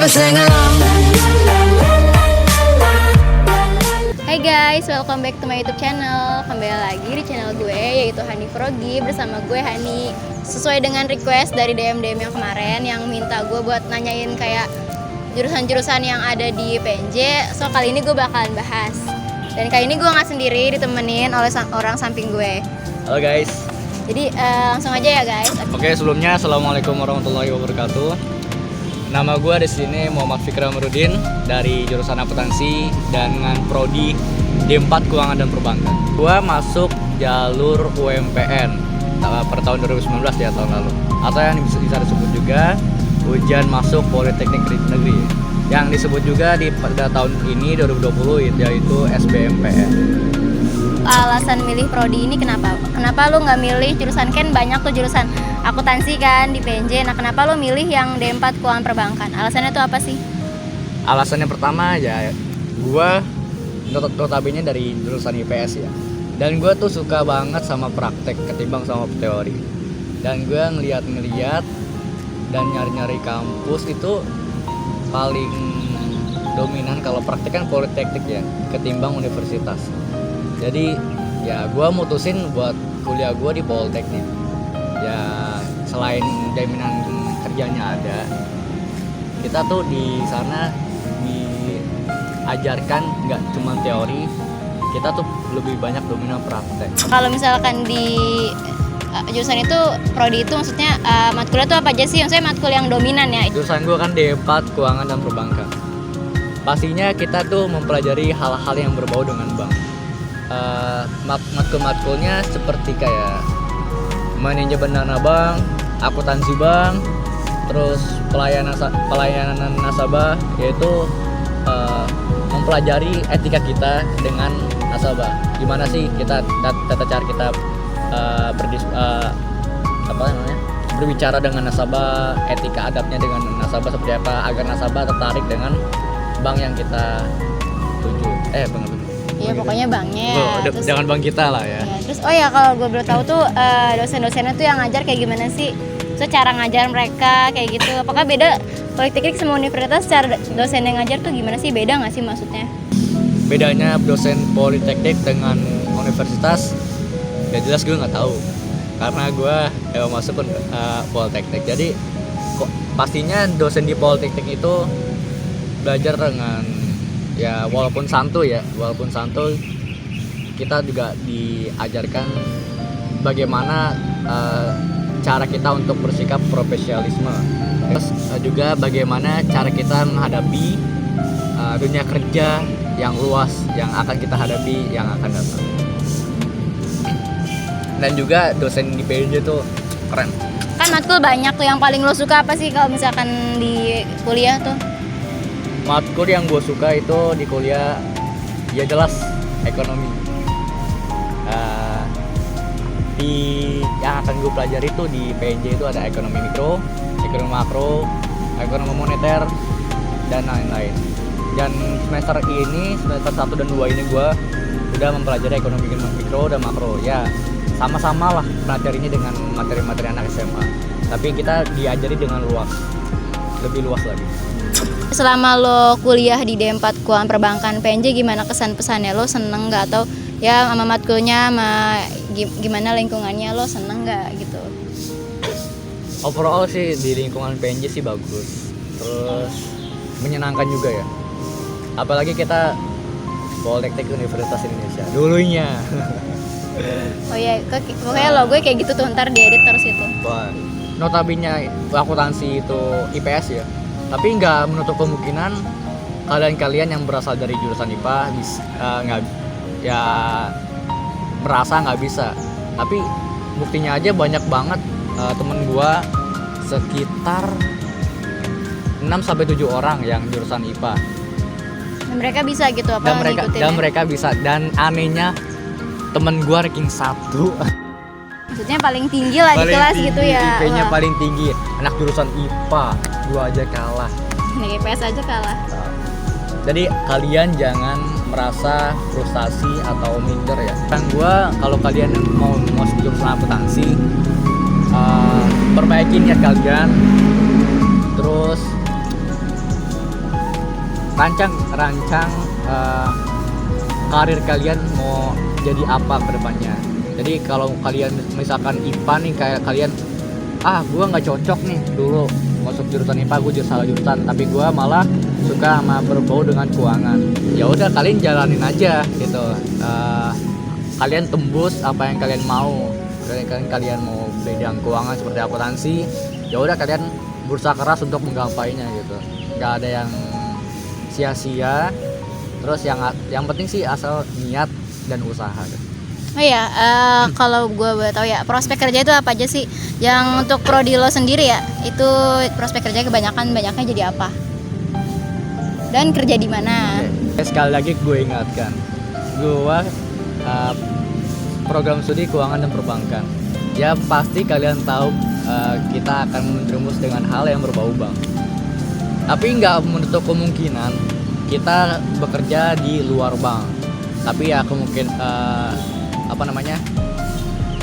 but sing along. Hai guys, welcome back to my YouTube channel. Kembali lagi di channel gue, yaitu Hani Frogi. Bersama gue Hani. Sesuai dengan request dari DM-DM yang kemarin, yang minta gue buat nanyain kayak jurusan-jurusan yang ada di PNJ. So kali ini gue bakalan bahas. Dan kali ini gue gak sendiri, ditemenin oleh orang samping gue. Halo guys. Jadi langsung aja ya guys. Oke, sebelumnya assalamualaikum warahmatullahi wabarakatuh. Nama gue di sini Muhammad Fikri Amarudin dari jurusan akuntansi dengan prodi D4 Keuangan dan Perbankan. Gue masuk jalur UMPN per tahun 2019 ya, tahun lalu. Atau yang bisa disebut juga ujian masuk Politeknik Negeri. Yang disebut juga pada tahun ini 2020 yaitu SBMPN. Alasan milih prodi ini kenapa? Kenapa lu nggak milih jurusan, kan banyak tuh jurusan akuntansi kan di PNJ. Nah, kenapa lu milih yang D4 Keuangan Perbankan? Alasannya tuh apa sih? Alasannya pertama ya, gue notabene dari jurusan IPS ya. Dan gue tuh suka banget sama praktek ketimbang sama teori. Dan gue ngeliat dan nyari-nyari kampus itu paling dominan kalau praktek kan politeknik ya, ketimbang universitas. Jadi ya gue mutusin buat kuliah gue di Politeknik. Ya selain jaminan kerjanya ada, kita tuh di sana diajarkan nggak cuma teori, kita tuh lebih banyak dominan praktek. Kalau misalkan di jurusan itu, prodi itu maksudnya matkulnya tuh apa aja sih? Maksudnya matkul yang dominan ya? Jurusan gue kan D4 Keuangan dan Perbankan. Pastinya kita tuh mempelajari hal-hal yang berbau dengan bank. Matkul-matkulnya seperti kayak manajemen dana bank, akuntansi bank, terus pelayanan nasabah, yaitu mempelajari etika kita dengan nasabah. Gimana sih kita tata cara kita berbicara dengan nasabah, etika adabnya dengan nasabah seperti apa agar nasabah tertarik dengan bank yang kita tuju. Iya, pokoknya banknya. Jangan bank kita lah ya. Ya, terus kalau gue belum tahu tuh dosen-dosennya tuh yang ngajar kayak gimana sih? So cara ngajar mereka kayak gitu. Apakah beda politeknik sama universitas, cara dosen yang ngajar tuh gimana sih? Beda nggak sih maksudnya? Bedanya dosen politeknik dengan universitas ya jelas gue nggak tahu. Karena gue masuk politeknik. Jadi pastinya dosen di politeknik itu belajar dengan ya walaupun santuy kita juga diajarkan bagaimana cara kita untuk bersikap profesionalisme, terus juga bagaimana cara kita menghadapi dunia kerja yang luas yang akan kita hadapi yang akan datang. Dan juga dosen di PNJ tuh keren. Kan matkul banyak tuh, yang paling lo suka apa sih kalau misalkan di kuliah tuh? Matkul yang gue suka itu di kuliah ya jelas ekonomi. Yang akan gue pelajari itu di PNJ itu ada ekonomi mikro, ekonomi makro, ekonomi moneter, dan lain-lain. Dan semester 1 dan 2 ini gue udah mempelajari ekonomi mikro dan makro. Ya sama-sama lah materi ini dengan materi-materi anak SMA. Tapi kita diajari dengan luas, lebih luas lagi. Selama lo kuliah di D4 Keuangan Perbankan PNJ, gimana kesan-pesannya? Lo seneng nggak? Atau ya sama matkulnya, sama gimana lingkungannya, lo seneng nggak gitu? Overall sih di lingkungan PNJ sih bagus, terus menyenangkan juga ya. Apalagi kita Politeknik Universitas Indonesia dulunya. Oh iya, pokoknya lo gue kayak gitu tuh, ntar diedit terus itu. Wah, notabene akuntansi itu IPS ya. Tapi nggak menutup kemungkinan kalian yang berasal dari jurusan IPA merasa nggak bisa. Tapi buktinya aja banyak banget temen gua sekitar 6-7 orang yang jurusan IPA. Dan mereka bisa gitu apa? Mereka bisa. Dan anehnya temen gua ranking 1. Maksudnya paling tinggi lah di kelas gitu ya. IP-nya paling tinggi. Anak jurusan IPA, gua aja kalah. Nih, IPS aja kalah. Jadi kalian jangan merasa frustasi atau minder ya. Kan gua kalau kalian mau masuk jurusan akuntansi, perbaiki niat kalian. Terus rancang karir kalian mau jadi apa ke depannya. Jadi kalau kalian misalkan IPA nih, kayak kalian gue nggak cocok nih dulu masuk jurusan IPA, gue salah jurusan, tapi gue malah suka sama berbau dengan keuangan. Ya udah, kalian jalanin aja gitu. Kalian tembus apa yang kalian mau. Kalian mau bidang keuangan seperti akuntansi, ya udah kalian berusaha keras untuk menggapainya gitu. Nggak ada yang sia-sia. Terus yang penting sih asal niat dan usaha gitu. Oh iya, kalau gue boleh tahu ya, prospek kerja itu apa aja sih? Yang untuk prodi lo sendiri ya, itu prospek kerja banyaknya jadi apa? Dan kerja di mana? Sekali lagi gue ingatkan, gue program studi keuangan dan perbankan. Ya pasti kalian tahu kita akan menjerumus dengan hal yang berbau bank. Tapi nggak menutup kemungkinan kita bekerja di luar bank. Tapi ya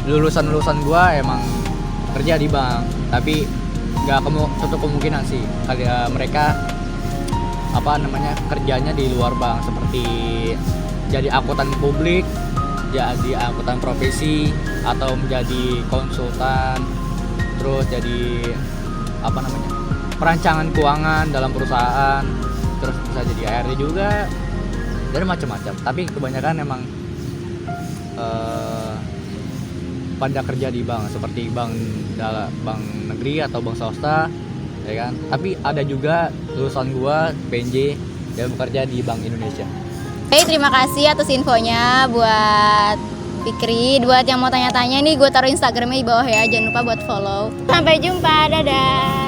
lulusan gua emang kerja di bank, tapi nggak tutup kemungkinan sih mereka kerjanya di luar bank, seperti jadi akuntan publik, jadi akuntan profesi, atau menjadi konsultan, terus jadi perancangan keuangan dalam perusahaan, terus bisa jadi ARD juga, dan macam-macam. Tapi kebanyakan emang pada kerja di bank, seperti bank negeri atau bank swasta, ya kan. Tapi ada juga lulusan gua PNJ yang bekerja di Bank Indonesia. Oke, terima kasih atas infonya buat Fikri. Buat yang mau tanya-tanya nih, gue taruh Instagramnya di bawah ya, jangan lupa buat follow. Sampai jumpa, dadah.